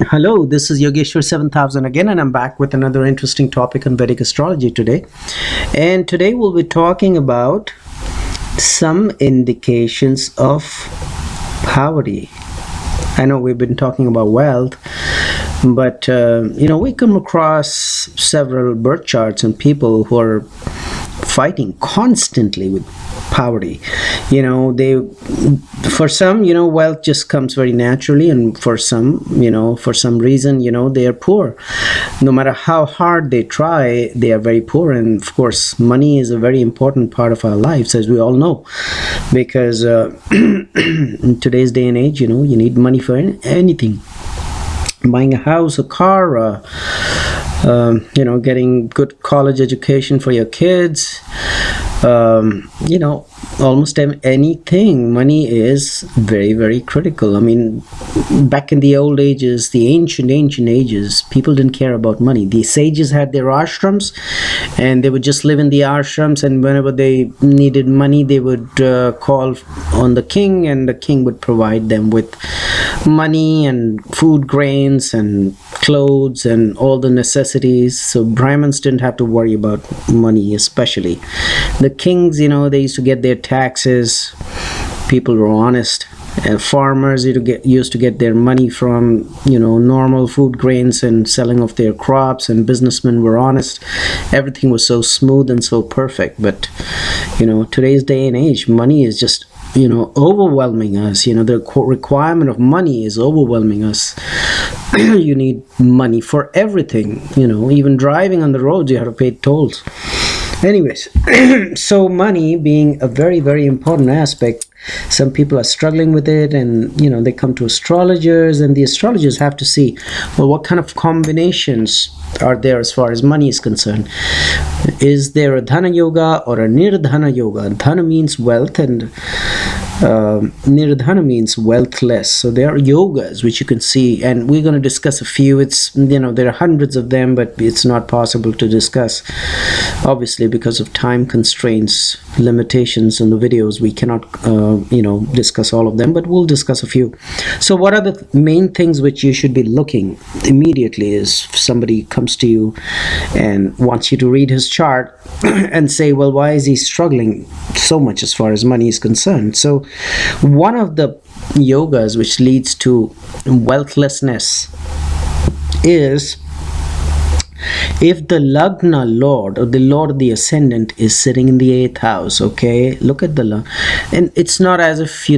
Hello, this is Yogeshwar 7000 again, and I'm back with another interesting topic on Vedic astrology today. And today we'll be talking about some indications of poverty. I know we've been talking about wealth, but we come across several birth charts and people who are fighting constantly with poverty. They, for some, wealth just comes very naturally, and for some, for some reason, they are poor. No matter how hard they try, they are very poor. And of course, money is a very important part of our lives, as we all know, because in today's day and age, you need money for anything. Buying a house, a car, getting good college education for your kids, almost anything. Money is very, very critical. I mean, back in the old ages, the ancient ages, people didn't care about money. The sages had their ashrams, and they would just live in the ashrams, and whenever they needed money, they would call on the king, and the king would provide them with money and food, grains and clothes and all the necessities. So Brahmins didn't have to worry about money, especially the kings. They used to get their taxes. People were honest, and farmers used to get their money from normal food, grains and selling of their crops, and businessmen were honest. Everything was so smooth and so perfect. But today's day and age, money is just overwhelming us. The requirement of money is overwhelming us. You need money for everything. Even driving on the roads, you have to pay tolls. Anyways, so money being a very, very important aspect, some people are struggling with it, and they come to astrologers, and the astrologers have to see, well, what kind of combinations are there as far as money is concerned. Is there a dhana yoga or a nirdhana yoga? Dhana means wealth, and nirdhana means wealthless. So there are yogas which you can see, and we're going to discuss a few. It's there are hundreds of them, but it's not possible to discuss, obviously, because of time constraints, limitations in the videos. We cannot discuss all of them, but we'll discuss a few. So what are the main things which you should be looking immediately is if somebody comes to you and wants you to read his chart and say, well, why is he struggling so much as far as money is concerned? So one of the yogas which leads to wealthlessness is if the Lagna Lord, or the Lord of the Ascendant, is sitting in the 8th house. Okay, look at the and it's not as if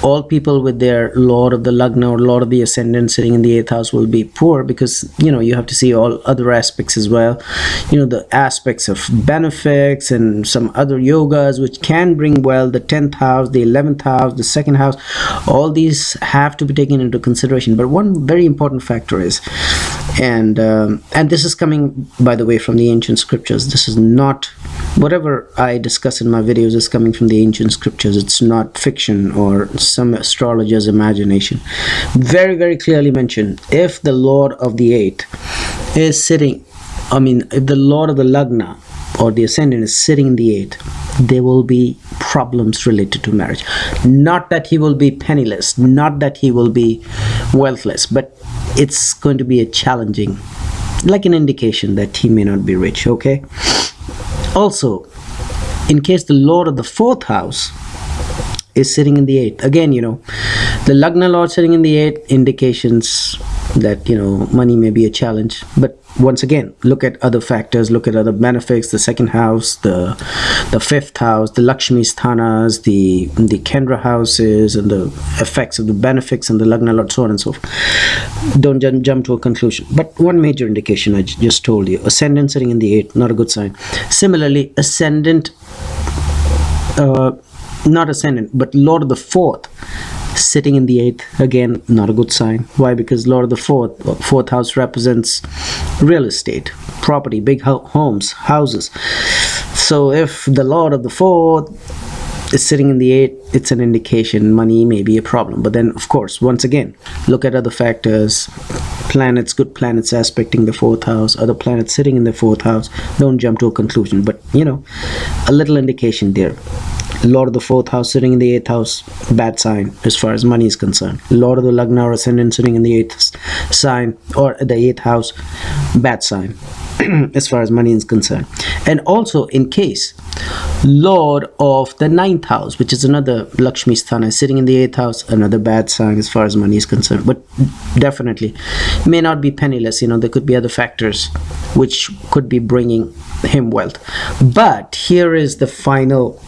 all people with their Lord of the Lagna or Lord of the Ascendant sitting in the 8th house will be poor, because you have to see all other aspects as well. The aspects of benefics and some other yogas which can bring wealth, the 10th house, the 11th house, the 2nd house, all these have to be taken into consideration. But one very important factor is, and this is coming, by the way, from the ancient scriptures. This is not, whatever I discuss in my videos is coming from the ancient scriptures. It's not fiction or some astrologer's imagination. Very, very clearly mentioned, if the Lord of the 8th is sitting, if the Lord of the Lagna or the Ascendant is sitting in the 8th, there will be problems related to marriage. Not that he will be penniless, not that he will be wealthless, but it's going to be a challenging, like an indication that he may not be rich. Okay. Also, in case the Lord of the 4th house is sitting in the 8th, again, the Lagna Lord sitting in the 8th, indications that money may be a challenge. But once again, look at other factors, look at other benefics, the 2nd house, the 5th house, the Lakshmi sthanas, the Kendra houses, and the effects of the benefics and the Lagna Lord, so on and so forth. Don't jump to a conclusion. But one major indication I just told you, Ascendant sitting in the 8th, not a good sign. Similarly, Ascendant, not Ascendant, but Lord of the 4th sitting in the 8th, again, not a good sign. Why? Because Lord of the 4th house represents real estate, property, big homes, houses. So if the Lord of the 4th is sitting in the 8th, it's an indication money may be a problem. But then, of course, once again, look at other factors, planets, good planets aspecting the 4th house, other planets sitting in the 4th house. Don't jump to a conclusion, but a little indication there. Lord of the 4th house sitting in the 8th house, bad sign as far as money is concerned. Lord of the Lagna or Ascendant sitting in the 8th sign or the 8th house, bad sign as far as money is concerned. And also, in case Lord of the 9th house, which is another Lakshmi Sthana, is sitting in the 8th house, another bad sign as far as money is concerned. But definitely may not be penniless. There could be other factors which could be bringing him wealth. But here is the final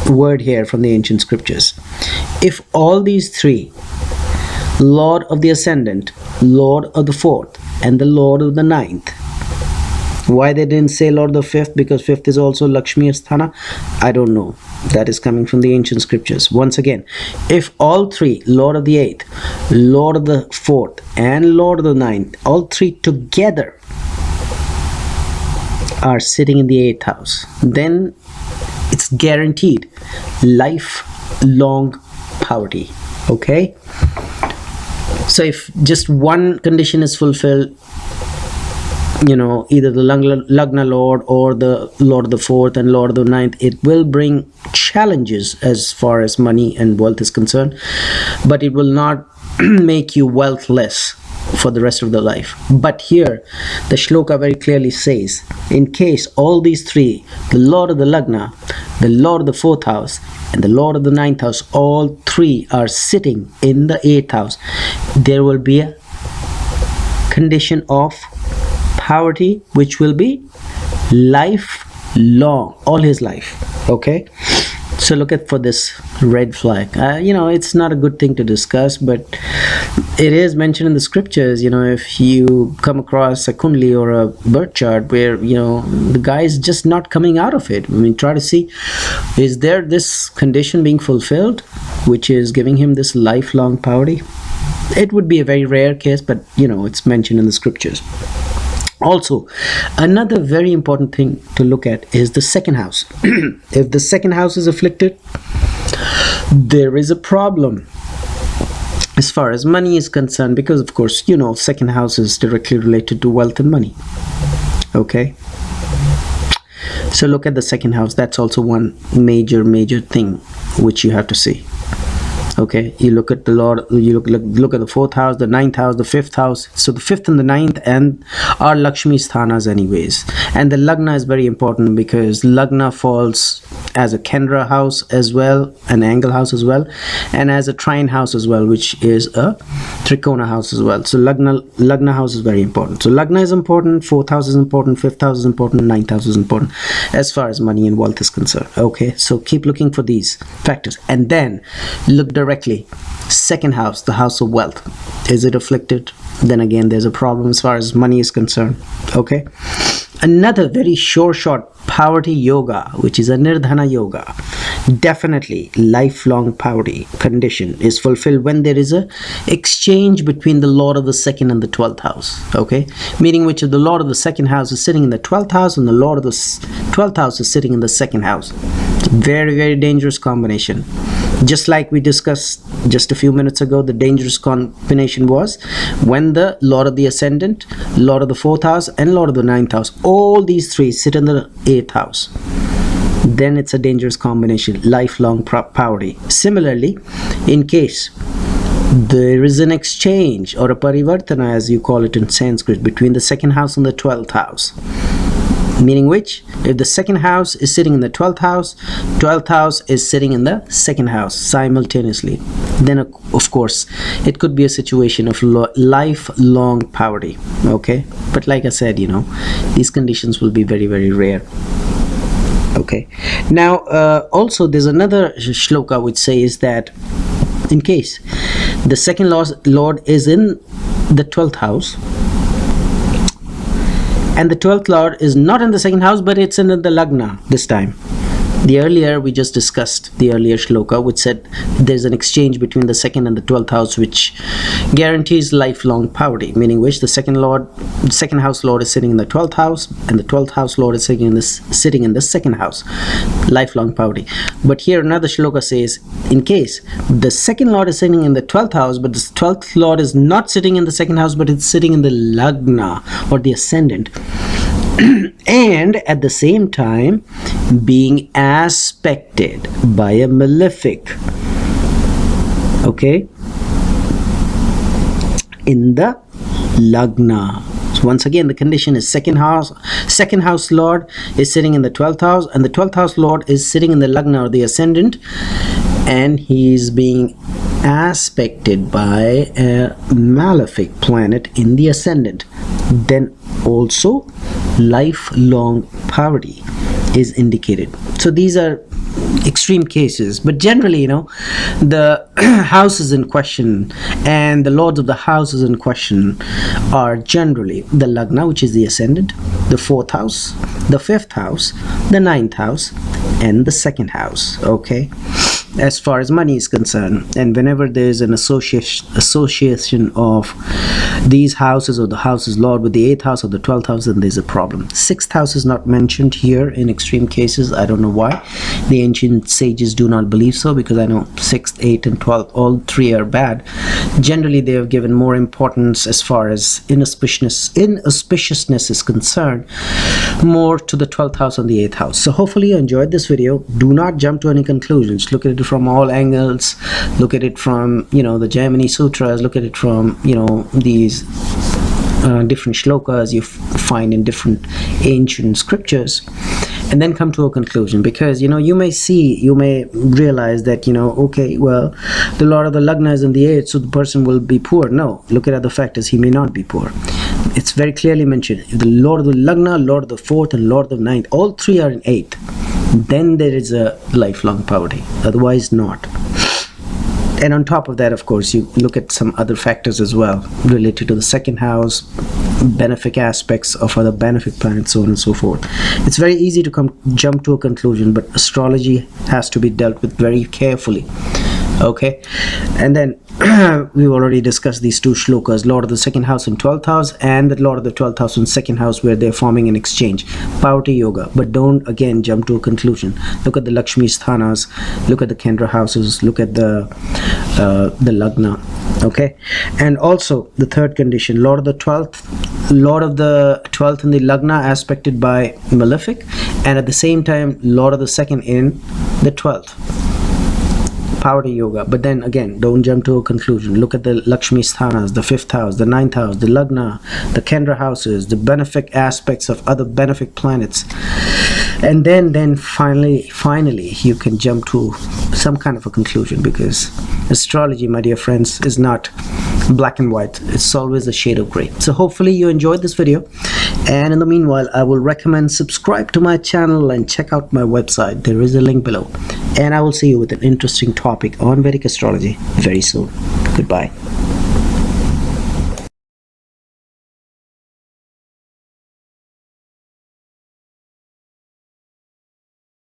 word here from the ancient scriptures. If all these three, Lord of the Ascendant, Lord of the 4th, and the Lord of the 9th, why they didn't say Lord of the 5th? Because 5th is also Lakshmi Asthana? I don't know. That is coming from the ancient scriptures. Once again, if all three, Lord of the 8th, Lord of the 4th, and Lord of the 9th, all three together are sitting in the 8th house, then it's guaranteed lifelong poverty. Okay? So if just one condition is fulfilled, either the Lagna Lord or the Lord of the 4th and Lord of the 9th, it will bring challenges as far as money and wealth is concerned, but it will not make you wealthless for the rest of the life. But here the shloka very clearly says, in case all these three, the Lord of the Lagna, the Lord of the 4th house, and the Lord of the 9th house, all three are sitting in the 8th house, there will be a condition of poverty which will be lifelong, all his life. Okay, so look at for this red flag. It's not a good thing to discuss, but it is mentioned in the scriptures. If you come across a kundli or a birth chart where the guy is just not coming out of it, try to see, is there this condition being fulfilled which is giving him this lifelong poverty? It would be a very rare case, but it's mentioned in the scriptures. Also, another very important thing to look at is the second house. If the second house is afflicted, there is a problem as far as money is concerned, because of course second house is directly related to wealth and money. Okay, so look at the second house. That's also one major thing which you have to see. Okay, you look at the Lord, you look at the 4th house, the 9th house, the 5th house. So the 5th and the 9th and are Lakshmi Sthanas anyways. And the Lagna is very important because Lagna falls as a Kendra house as well, an angle house as well, and as a trine house as well, which is a Trikona house as well. So Lagna house is very important. So Lagna is important, 4th house is important, 5th house is important, 9th house is important as far as money and wealth is concerned. Okay, so keep looking for these factors, and then look directly. Second house, the house of wealth, is it afflicted? Then again there's a problem as far as money is concerned. Okay, another very short poverty yoga, which is a nirdhana yoga, definitely lifelong poverty condition is fulfilled when there is a exchange between the Lord of the 2nd and the 12th house. Okay, meaning which of the Lord of the 2nd house is sitting in the 12th house and the Lord of the 12th house is sitting in the 2nd house. Very dangerous combination. Just like we discussed just a few minutes ago, the dangerous combination was when the Lord of the Ascendant, Lord of the 4th house, and Lord of the 9th house, all these three sit in the 8th house. Then it's a dangerous combination, lifelong poverty. Similarly, in case there is an exchange or a parivartana, as you call it in Sanskrit, between the 2nd house and the 12th house, meaning which, if the 2nd house is sitting in the 12th house, 12th house is sitting in the 2nd house simultaneously, then of course it could be a situation of lifelong poverty. Okay, but like I said, these conditions will be very rare. Okay, now also there's another shloka which says that in case the second Lord is in the 12th house, and the 12th Lord is not in the 2nd house, but it's in the Lagna this time. The earlier we just discussed the earlier shloka which said there's an exchange between the 2nd and the 12th house which guarantees lifelong poverty, meaning which the second house Lord is sitting in the 12th house and the 12th house Lord is sitting in the 2nd house, lifelong poverty. But here another shloka says, in case the 2nd Lord is sitting in the 12th house, but the 12th Lord is not sitting in the 2nd house, but it's sitting in the Lagna or the Ascendant, and at the same time being aspected by a malefic, okay, in the Lagna. So once again, the condition is second house lord is sitting in the 12th house, and the 12th house lord is sitting in the Lagna or the ascendant, and he is being aspected by a malefic planet in the ascendant. Then also lifelong poverty is indicated. So these are extreme cases, but generally, you know, the houses in question and the lords of the houses in question are generally the Lagna, which is the ascendant, the 4th house, the 5th house, the 9th house, and the 2nd house, okay, as far as money is concerned. And whenever there's an association of these houses or the houses lord with the 8th house or the 12th house, then there's a problem. 6th house is not mentioned here in extreme cases. I don't know why. The ancient sages do not believe so, because I know 6th, 8th, and 12th, all three are bad. Generally, they have given more importance as far as inauspiciousness is concerned, more to the 12th house and the 8th house. So hopefully you enjoyed this video. Do not jump to any conclusions. Look at it from all angles. Look at it from, you know, the Jaimini Sutras. Look at it from, you know, these different shlokas you find in different ancient scriptures, and then come to a conclusion. Because, you know, you may realize that, you know, okay, well, the lord of the Lagna is in the 8th, so the person will be poor. No, look at other factors. He may not be poor. It's very clearly mentioned. If the lord of the Lagna, lord of the 4th, and lord of the 9th, all three are in 8th, then there is a lifelong poverty. Otherwise not. And on top of that, of course, you look at some other factors as well related to the 2nd house, benefic aspects of other benefic planets, so on and so forth. It's very easy to jump to a conclusion, but astrology has to be dealt with very carefully. Okay, and then we've already discussed these two shlokas, lord of the 2nd house and 12th house, and the lord of the 12th house and 2nd house, where they're forming an exchange, poverty yoga. But don't again jump to a conclusion. Look at the Lakshmi sthanas, look at the Kendra houses, look at the Lagna. Okay, and also the third condition, lord of the 12th in the Lagna aspected by malefic, and at the same time lord of the 2nd in the 12th, poverty yoga. But then again, don't jump to a conclusion. Look at the Lakshmi sthanas, the 5th house, the 9th house, the Lagna, the Kendra houses, the benefic aspects of other benefic planets, and then finally you can jump to some kind of a conclusion. Because astrology, my dear friends, is not black and white. It's always a shade of gray. So hopefully you enjoyed this video, and in the meanwhile, I will recommend subscribe to my channel and check out my website. There is a link below, and I will see you with an interesting topic on Vedic astrology very soon. Goodbye.